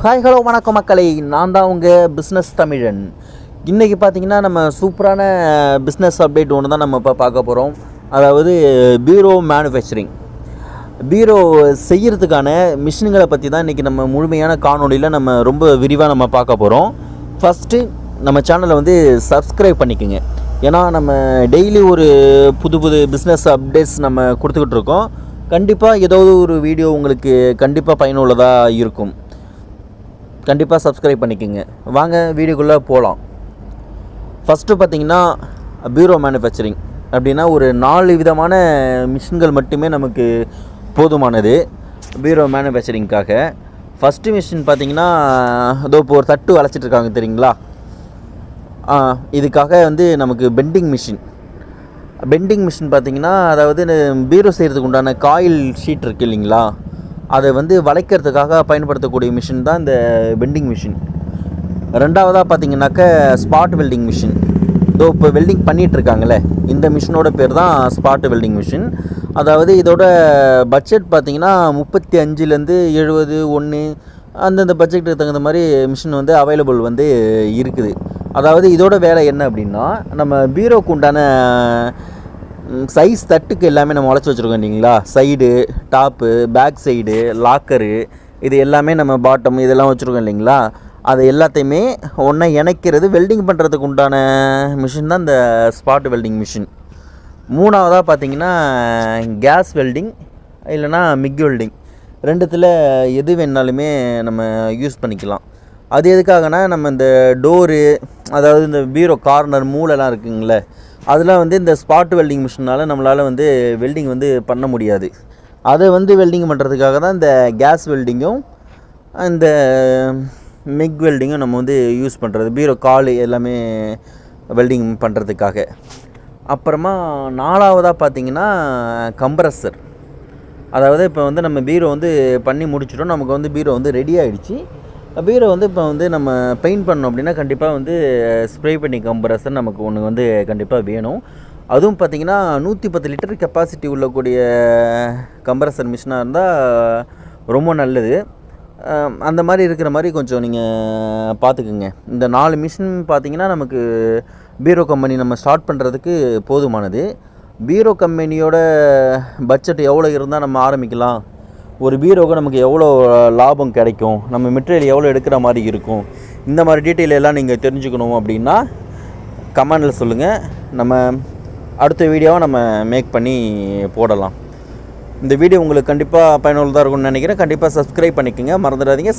Hi hello வணக்கம் மக்களை, நான் தான் உங்கள் பிஸ்னஸ் தமிழன். இன்றைக்கி பார்த்திங்கன்னா நம்ம சூப்பரான பிஸ்னஸ் அப்டேட் ஒன்று தான் நம்ம இப்போ பார்க்க போகிறோம். அதாவது பீரோ மேனுஃபேக்சரிங், பீரோ செய்கிறதுக்கான மிஷின்களை பற்றி தான் இன்றைக்கி நம்ம முழுமையான காணொலியில் நம்ம ரொம்ப விரிவாக நம்ம பார்க்க போகிறோம். ஃபஸ்ட்டு நம்ம சேனலை வந்து சப்ஸ்கிரைப் பண்ணிக்கோங்க. ஏன்னா நம்ம டெய்லி ஒரு புது பிஸ்னஸ் அப்டேட்ஸ் நம்ம கொடுத்துக்கிட்டு இருக்கோம். கண்டிப்பாக ஏதாவது ஒரு வீடியோ உங்களுக்கு கண்டிப்பாக பயனுள்ளதாக இருக்கும். கண்டிப்பாக சப்ஸ்கிரைப் பண்ணிக்கோங்க. வாங்க வீடியோக்குள்ளே போகலாம். ஃபஸ்ட்டு பார்த்திங்கன்னா பீரோ மேனுஃபேக்சரிங் அப்படின்னா ஒரு 4 விதமான மிஷின்கள் மட்டுமே நமக்கு போதுமானது பீரோ மேனுஃபேக்சரிங்காக. ஃபஸ்ட்டு மிஷின் பார்த்திங்கன்னா அதோ இப்போ ஒரு தட்டு வளைச்சிட்ருக்காங்க தெரியுங்களா, இதுக்காக வந்து நமக்கு பெண்டிங் மிஷின் பார்த்திங்கன்னா, அதாவது பீரோ செய்கிறதுக்கு உண்டான காயில் ஷீட் இருக்குது இல்லைங்களா, அதை வந்து வளைக்கிறதுக்காக பயன்படுத்தக்கூடிய மிஷின் தான் இந்த பெண்டிங் மிஷின். ரெண்டாவதாக பார்த்திங்கனாக்க ஸ்பாட் வெல்டிங் மிஷின். இப்போ வெல்டிங் பண்ணிகிட்ருக்காங்களே, இந்த மிஷினோட பேர் தான் ஸ்பாட் வெல்டிங் மிஷின். அதாவது இதோட பட்ஜெட் பார்த்திங்கன்னா 35லேருந்து 70 அந்தந்த பட்ஜெட்டுக்கு தகுந்த மாதிரி மிஷின் வந்து அவைலபிள் வந்து இருக்குது. அதாவது இதோட வேலை என்ன அப்படின்னா, நம்ம பீரோக்கு உண்டான சைஸ் தட்டுக்கு எல்லாமே நம்ம உழைச்சி வச்சுருக்கோம் இல்லைங்களா, side, top, back side, locker, இது எல்லாமே நம்ம பாட்டம் இதெல்லாம் வச்சுருக்கோம் இல்லைங்களா, அது எல்லாத்தையுமே ஒன்றா இணைக்கிறது வெல்டிங் பண்ணுறதுக்கு உண்டான மிஷின் தான் இந்த ஸ்பாட் வெல்டிங் மிஷின். மூணாவதாக பார்த்திங்கன்னா கேஸ் வெல்டிங் இல்லைனா மிக் வெல்டிங், ரெண்டுத்தில் எது வேணாலுமே நம்ம யூஸ் பண்ணிக்கலாம். அது எதுக்காகனா, நம்ம இந்த டோரு, அதாவது இந்த பீரோ கார்னர் மூலைலாம் இருக்குங்களே, அதெல்லாம் வந்து இந்த ஸ்பாட் வெல்டிங் மிஷினால் நம்மளால் வந்து வெல்டிங் வந்து பண்ண முடியாது. அதை வந்து வெல்டிங் பண்ணுறதுக்காக தான் இந்த கேஸ் வெல்டிங்கும் இந்த மிக் வெல்டிங்கும் நம்ம வந்து யூஸ் பண்ணுறது, பீரோ கால் எல்லாமே வெல்டிங் பண்ணுறதுக்காக. அப்புறமா 4வதாக பார்த்திங்கன்னா கம்ப்ரஸர். அதாவது இப்போ வந்து நம்ம பீரோ வந்து பண்ணி முடிச்சிட்டோம், நமக்கு வந்து பீரோ வந்து ரெடி ஆகிடுச்சு. பீரோ வந்து இப்போ வந்து நம்ம பெயிண்ட் பண்ணோம் அப்படின்னா கண்டிப்பாக வந்து ஸ்ப்ரே பண்ணி கம்ப்ரஸர் நமக்கு ஒன்று வந்து கண்டிப்பாக வேணும். அதுவும் பார்த்திங்கன்னா 110 லிட்டர் கெப்பாசிட்டி உள்ளக்கூடிய கம்ப்ரஸர் மிஷினாக இருந்தால் ரொம்ப நல்லது. அந்த மாதிரி இருக்கிற மாதிரி கொஞ்சம் நீங்கள் பார்த்துக்குங்க. இந்த 4 மிஷின் பார்த்திங்கன்னா நமக்கு பீரோ கம்பெனி நம்ம ஸ்டார்ட் பண்ணுறதுக்கு போதுமானது. பீரோ கம்பெனியோட பட்ஜெட் எவ்வளோ இருந்தால் நம்ம ஆரம்பிக்கலாம், ஒரு பீரோவுக்கு நமக்கு எவ்வளோ லாபம் கிடைக்கும், நம்ம மெட்டீரியல் எவ்வளோ எடுக்கிற மாதிரி இருக்கும், இந்த மாதிரி டீட்டெயில் எல்லாம் நீங்கள் தெரிஞ்சுக்கணும் அப்படின்னா கமெண்டில் சொல்லுங்கள். நம்ம அடுத்த வீடியோவை நம்ம மேக் பண்ணி போடலாம். இந்த வீடியோ உங்களுக்கு கண்டிப்பாக பயனுள்ளதாக இருக்கும்னு நினைக்கிறேன். கண்டிப்பாக சப்ஸ்கிரைப் பண்ணிக்கோங்க, மறந்துடாதீங்க.